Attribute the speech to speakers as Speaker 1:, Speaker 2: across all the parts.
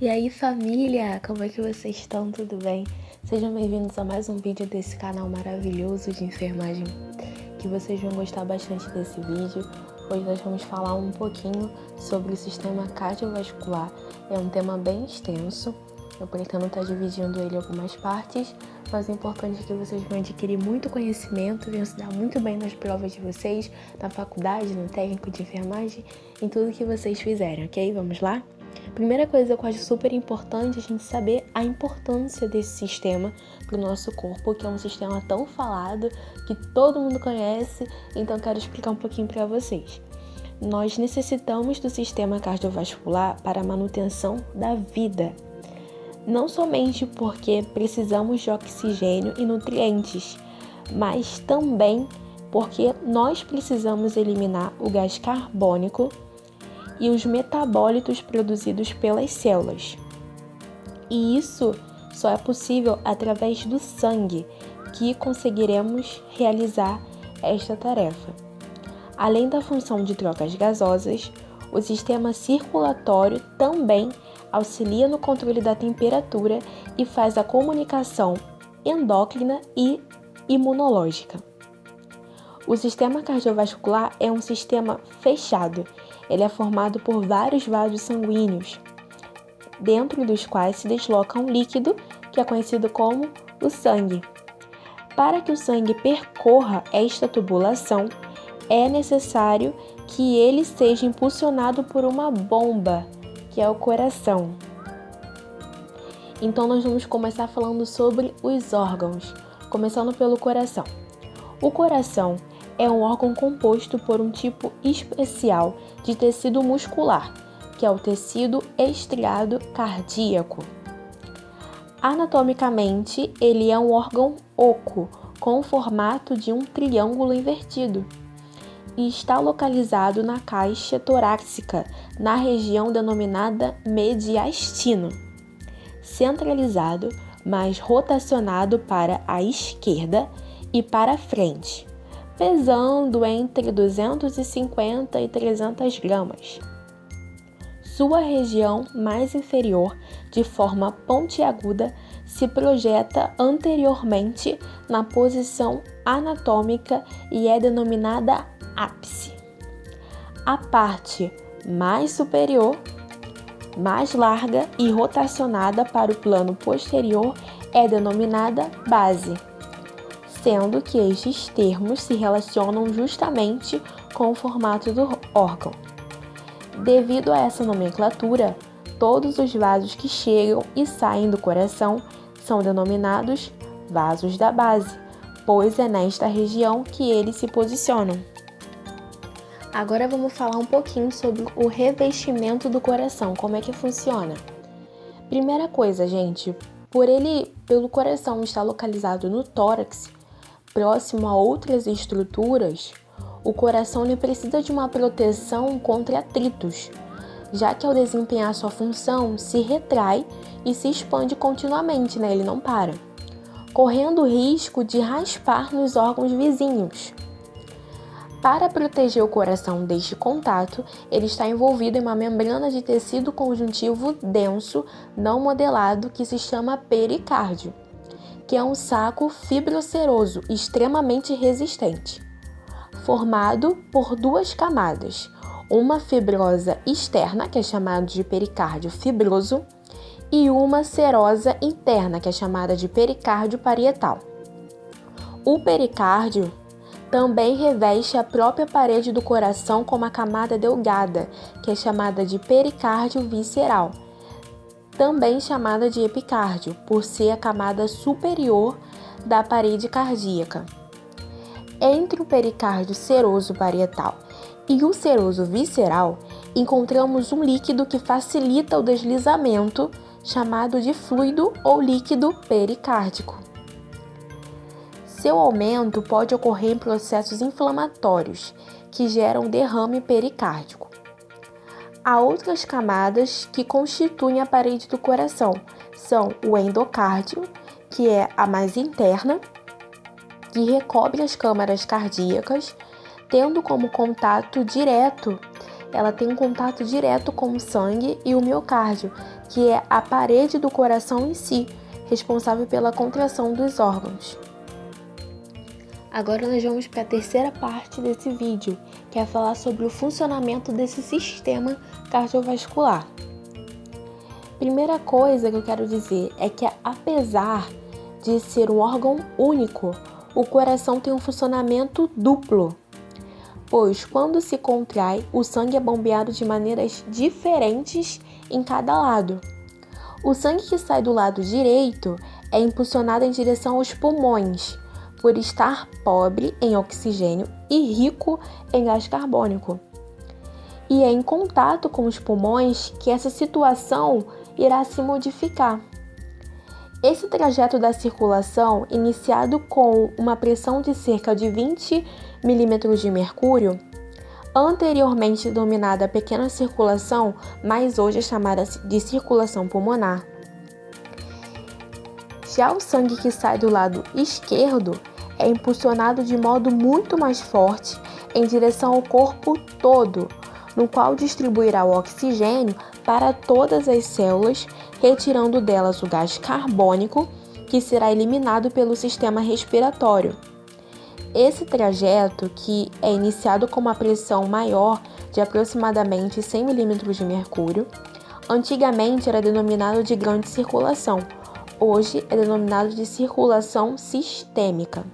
Speaker 1: E aí, família, como é que vocês estão? Tudo bem? Sejam bem-vindos a mais um vídeo desse canal maravilhoso de enfermagem, que vocês vão gostar bastante desse vídeo. Hoje nós vamos falar um pouquinho sobre o sistema cardiovascular. É um tema bem extenso, eu pretendo estar dividindo ele em algumas partes, mas o importante é que vocês vão adquirir muito conhecimento, vão se dar muito bem nas provas de vocês, na faculdade, no técnico de enfermagem, em tudo que vocês fizerem, ok? Vamos lá? Primeira coisa que eu acho super importante a gente saber a importância desse sistema para o nosso corpo, que é um sistema tão falado, que todo mundo conhece, então eu quero explicar um pouquinho para vocês. Nós necessitamos do sistema cardiovascular para a manutenção da vida, não somente porque precisamos de oxigênio e nutrientes, mas também porque nós precisamos eliminar o gás carbônico e os metabólitos produzidos pelas células. E isso só é possível através do sangue que conseguiremos realizar esta tarefa. Além da função de trocas gasosas, o sistema circulatório também auxilia no controle da temperatura e faz a comunicação endócrina e imunológica. O sistema cardiovascular é um sistema fechado. Ele é formado por vários vasos sanguíneos, dentro dos quais se desloca um líquido que é conhecido como o sangue. Para que o sangue percorra esta tubulação, é necessário que ele seja impulsionado por uma bomba, que é o coração. Então nós vamos começar falando sobre os órgãos, começando pelo coração. O coração é um órgão composto por um tipo especial de tecido muscular, que é o tecido estriado cardíaco. Anatomicamente, ele é um órgão oco, com o formato de um triângulo invertido, e está localizado na caixa torácica, na região denominada mediastino, centralizado, mas rotacionado para a esquerda e para a frente, pesando entre 250 e 300 gramas. Sua região mais inferior, de forma pontiaguda, se projeta anteriormente na posição anatômica e é denominada ápice. A parte mais superior, mais larga e rotacionada para o plano posterior, é denominada base, sendo que estes termos se relacionam justamente com o formato do órgão. Devido a essa nomenclatura, todos os vasos que chegam e saem do coração são denominados vasos da base, pois é nesta região que eles se posicionam. Agora vamos falar um pouquinho sobre o revestimento do coração, como é que funciona. Primeira coisa, gente, pelo coração estar localizado no tórax, próximo a outras estruturas, o coração precisa de uma proteção contra atritos, já que ao desempenhar sua função, se retrai e se expande continuamente, ele não para, correndo o risco de raspar nos órgãos vizinhos. Para proteger o coração deste contato, ele está envolvido em uma membrana de tecido conjuntivo denso, não modelado, que se chama pericárdio, que é um saco fibroceroso extremamente resistente, formado por duas camadas, uma fibrosa externa, que é chamada de pericárdio fibroso, e uma serosa interna, que é chamada de pericárdio parietal. O pericárdio também reveste a própria parede do coração com uma camada delgada, que é chamada de pericárdio visceral, também chamada de epicárdio, por ser a camada superior da parede cardíaca. Entre o pericárdio seroso parietal e o seroso visceral, encontramos um líquido que facilita o deslizamento, chamado de fluido ou líquido pericárdico. Seu aumento pode ocorrer em processos inflamatórios, que geram derrame pericárdico. Há outras camadas que constituem a parede do coração, são o endocárdio, que é a mais interna, que recobre as câmaras cardíacas, tendo como contato direto ela tem um contato direto com o sangue e o miocárdio, que é a parede do coração em si, responsável pela contração dos órgãos. Agora nós vamos para a terceira parte desse vídeo, que é falar sobre o funcionamento desse sistema cardiovascular. Primeira coisa que eu quero dizer é que, apesar de ser um órgão único, o coração tem um funcionamento duplo, pois quando se contrai, o sangue é bombeado de maneiras diferentes em cada lado. O sangue que sai do lado direito é impulsionado em direção aos pulmões, por estar pobre em oxigênio e rico em gás carbônico. E é em contato com os pulmões que essa situação irá se modificar. Esse trajeto da circulação, iniciado com uma pressão de cerca de 20 milímetros de mercúrio, anteriormente denominada pequena circulação, mas hoje é chamada de circulação pulmonar. Já o sangue que sai do lado esquerdo é impulsionado de modo muito mais forte em direção ao corpo todo, no qual distribuirá o oxigênio para todas as células, retirando delas o gás carbônico, que será eliminado pelo sistema respiratório. Esse trajeto, que é iniciado com uma pressão maior de aproximadamente 100 milímetros de mercúrio, antigamente era denominado de grande circulação, hoje é denominado de circulação sistêmica.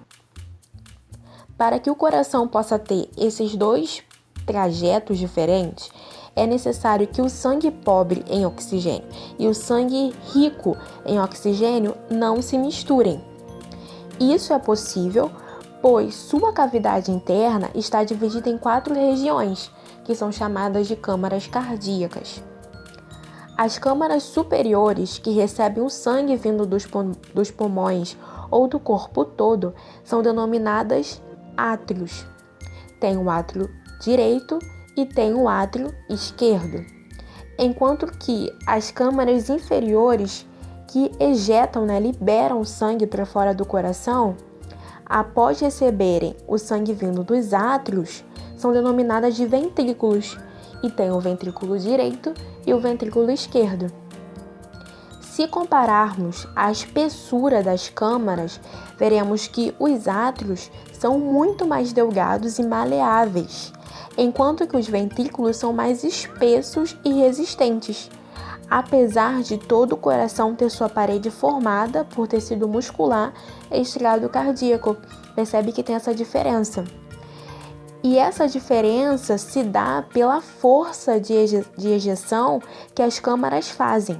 Speaker 1: Para que o coração possa ter esses dois trajetos diferentes, é necessário que o sangue pobre em oxigênio e o sangue rico em oxigênio não se misturem. Isso é possível, pois sua cavidade interna está dividida em 4 regiões, que são chamadas de câmaras cardíacas. As câmaras superiores, que recebem o sangue vindo dos pulmões ou do corpo todo, são denominadas átrios. Tem o átrio direito e tem o átrio esquerdo. Enquanto que as câmaras inferiores, que ejetam, liberam o sangue para fora do coração, após receberem o sangue vindo dos átrios, são denominadas de ventrículos, e tem o ventrículo direito e o ventrículo esquerdo. Se compararmos a espessura das câmaras, veremos que os átrios são muito mais delgados e maleáveis, enquanto que os ventrículos são mais espessos e resistentes. Apesar de todo o coração ter sua parede formada por tecido muscular e estriado cardíaco, percebe que tem essa diferença. E essa diferença se dá pela força de ejeção que as câmaras fazem.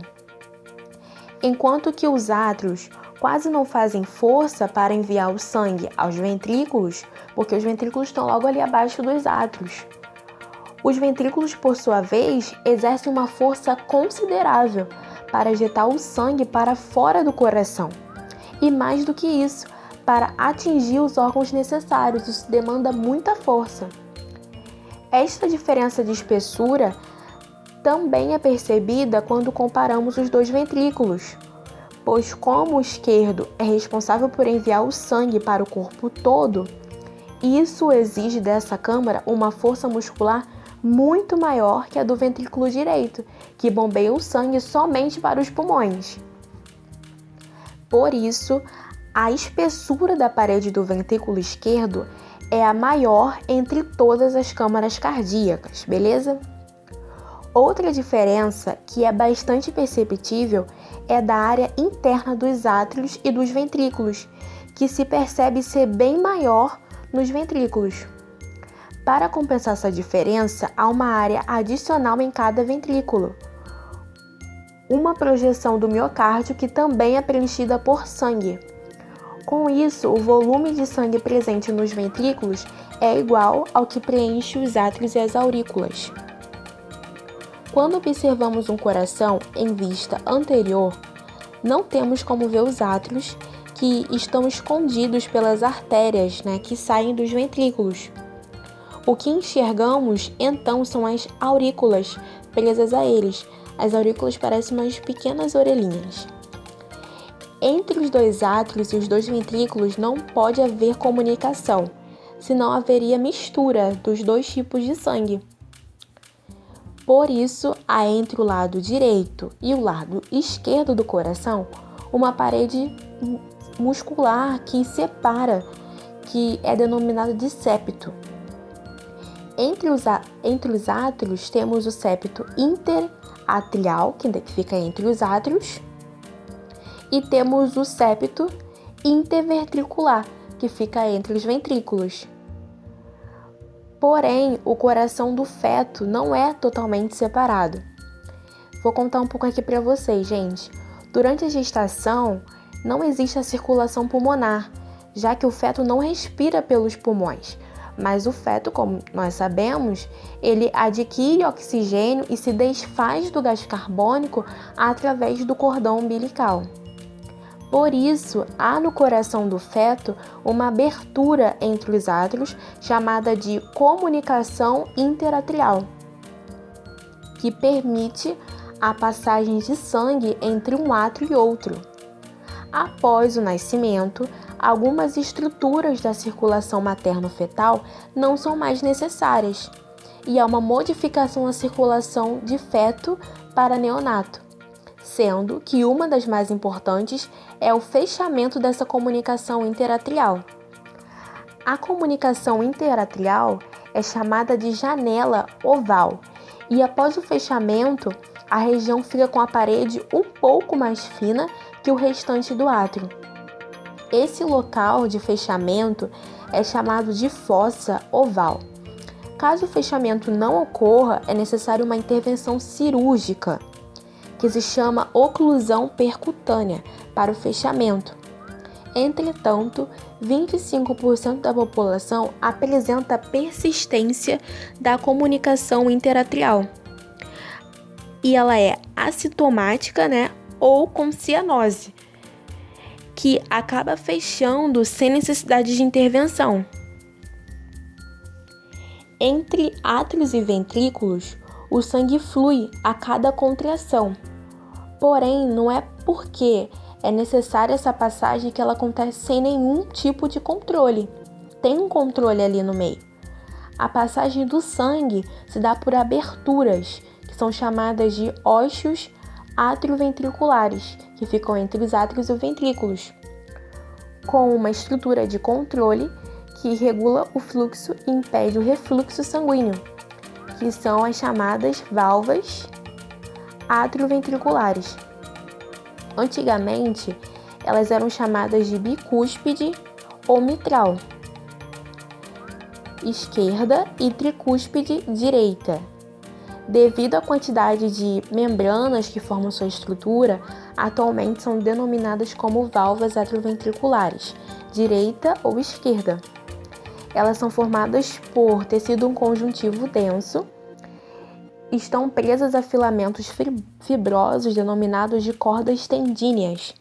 Speaker 1: Enquanto que os átrios quase não fazem força para enviar o sangue aos ventrículos, porque os ventrículos estão logo ali abaixo dos átrios. Os ventrículos, por sua vez, exercem uma força considerável para ejetar o sangue para fora do coração. E mais do que isso, para atingir os órgãos necessários, isso demanda muita força. Esta diferença de espessura também é percebida quando comparamos os dois ventrículos, pois como o esquerdo é responsável por enviar o sangue para o corpo todo, isso exige dessa câmara uma força muscular muito maior que a do ventrículo direito, que bombeia o sangue somente para os pulmões. Por isso, a espessura da parede do ventrículo esquerdo é a maior entre todas as câmaras cardíacas, beleza? Outra diferença que é bastante perceptível é da área interna dos átrios e dos ventrículos, que se percebe ser bem maior nos ventrículos. Para compensar essa diferença, há uma área adicional em cada ventrículo, uma projeção do miocárdio que também é preenchida por sangue. Com isso, o volume de sangue presente nos ventrículos é igual ao que preenche os átrios e as aurículas. Quando observamos um coração em vista anterior, não temos como ver os átrios, que estão escondidos pelas artérias, que saem dos ventrículos. O que enxergamos, então, são as aurículas presas a eles. As aurículas parecem umas pequenas orelhinhas. Entre os dois átrios e os dois ventrículos não pode haver comunicação, senão haveria mistura dos dois tipos de sangue. Por isso, há entre o lado direito e o lado esquerdo do coração uma parede muscular que separa, que é denominada de septo. Entre os átrios temos o septo interatrial, que fica entre os átrios, e temos o septo interventricular, que fica entre os ventrículos. Porém, o coração do feto não é totalmente separado. Vou contar um pouco aqui para vocês, gente. Durante a gestação, não existe a circulação pulmonar, já que o feto não respira pelos pulmões. Mas o feto, como nós sabemos, ele adquire oxigênio e se desfaz do gás carbônico através do cordão umbilical. Por isso, há no coração do feto uma abertura entre os átrios, chamada de comunicação interatrial, que permite a passagem de sangue entre um átrio e outro. Após o nascimento, algumas estruturas da circulação materno-fetal não são mais necessárias, e há uma modificação na circulação de feto para neonato, sendo que uma das mais importantes é o fechamento dessa comunicação interatrial. A comunicação interatrial é chamada de janela oval, e após o fechamento, a região fica com a parede um pouco mais fina que o restante do átrio. Esse local de fechamento é chamado de fossa oval. Caso o fechamento não ocorra, é necessária uma intervenção cirúrgica, que se chama oclusão percutânea, para o fechamento. Entretanto, 25% da população apresenta persistência da comunicação interatrial. E ela é assintomática, ou com cianose, que acaba fechando sem necessidade de intervenção. Entre átrios e ventrículos, o sangue flui a cada contração. Porém, não é porque é necessária essa passagem que ela acontece sem nenhum tipo de controle. Tem um controle ali no meio. A passagem do sangue se dá por aberturas, que são chamadas de ósseos atrioventriculares, que ficam entre os átrios e os ventrículos, com uma estrutura de controle que regula o fluxo e impede o refluxo sanguíneo, que são as chamadas válvulas atrioventriculares. Antigamente, elas eram chamadas de bicúspide ou mitral esquerda e tricúspide direita. Devido à quantidade de membranas que formam sua estrutura, atualmente são denominadas como válvulas atrioventriculares, direita ou esquerda. Elas são formadas por tecido conjuntivo denso, estão presas a filamentos fibrosos denominados de cordas tendíneas,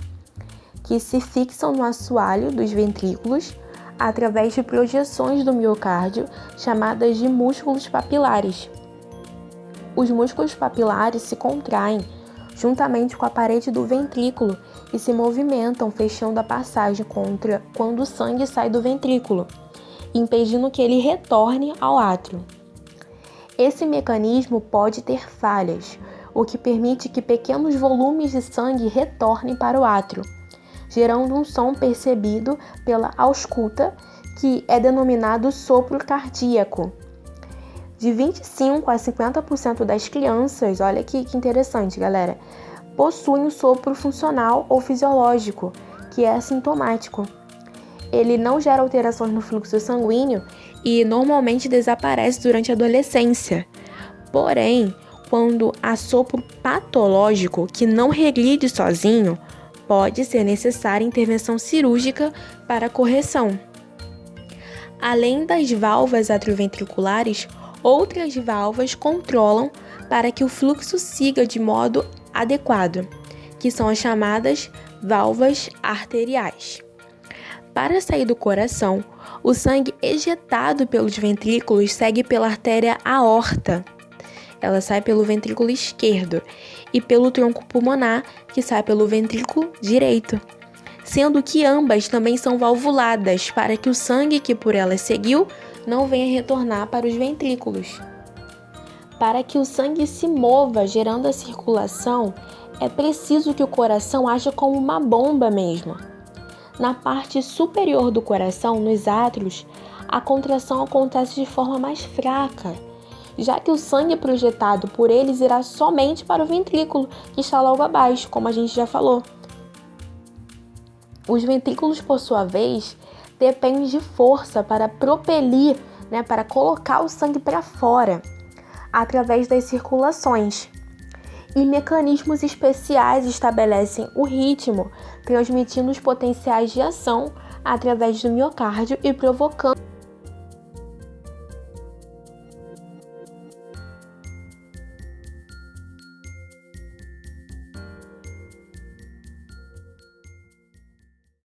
Speaker 1: que se fixam no assoalho dos ventrículos através de projeções do miocárdio, chamadas de músculos papilares. Os músculos papilares se contraem juntamente com a parede do ventrículo e se movimentam, fechando a passagem quando o sangue sai do ventrículo, impedindo que ele retorne ao átrio. Esse mecanismo pode ter falhas, o que permite que pequenos volumes de sangue retornem para o átrio, gerando um som percebido pela ausculta, que é denominado sopro cardíaco. De 25% a 50% das crianças, olha que interessante, galera, possuem o sopro funcional ou fisiológico, que é assintomático. Ele não gera alterações no fluxo sanguíneo e normalmente desaparece durante a adolescência. Porém, quando há sopro patológico que não regride sozinho, pode ser necessária intervenção cirúrgica para correção. Além das válvulas atrioventriculares, outras válvulas controlam para que o fluxo siga de modo adequado, que são as chamadas válvulas arteriais. Para sair do coração, o sangue ejetado pelos ventrículos segue pela artéria aorta. Ela sai pelo ventrículo esquerdo e pelo tronco pulmonar, que sai pelo ventrículo direito, sendo que ambas também são valvuladas para que o sangue que por elas seguiu não venha retornar para os ventrículos. Para que o sangue se mova, gerando a circulação, é preciso que o coração haja como uma bomba mesmo. Na parte superior do coração, nos átrios, a contração acontece de forma mais fraca, já que o sangue projetado por eles irá somente para o ventrículo, que está logo abaixo, como a gente já falou. Os ventrículos, por sua vez, dependem de força para propelir, para colocar o sangue para fora, através das circulações. E mecanismos especiais estabelecem o ritmo, transmitindo os potenciais de ação através do miocárdio e provocando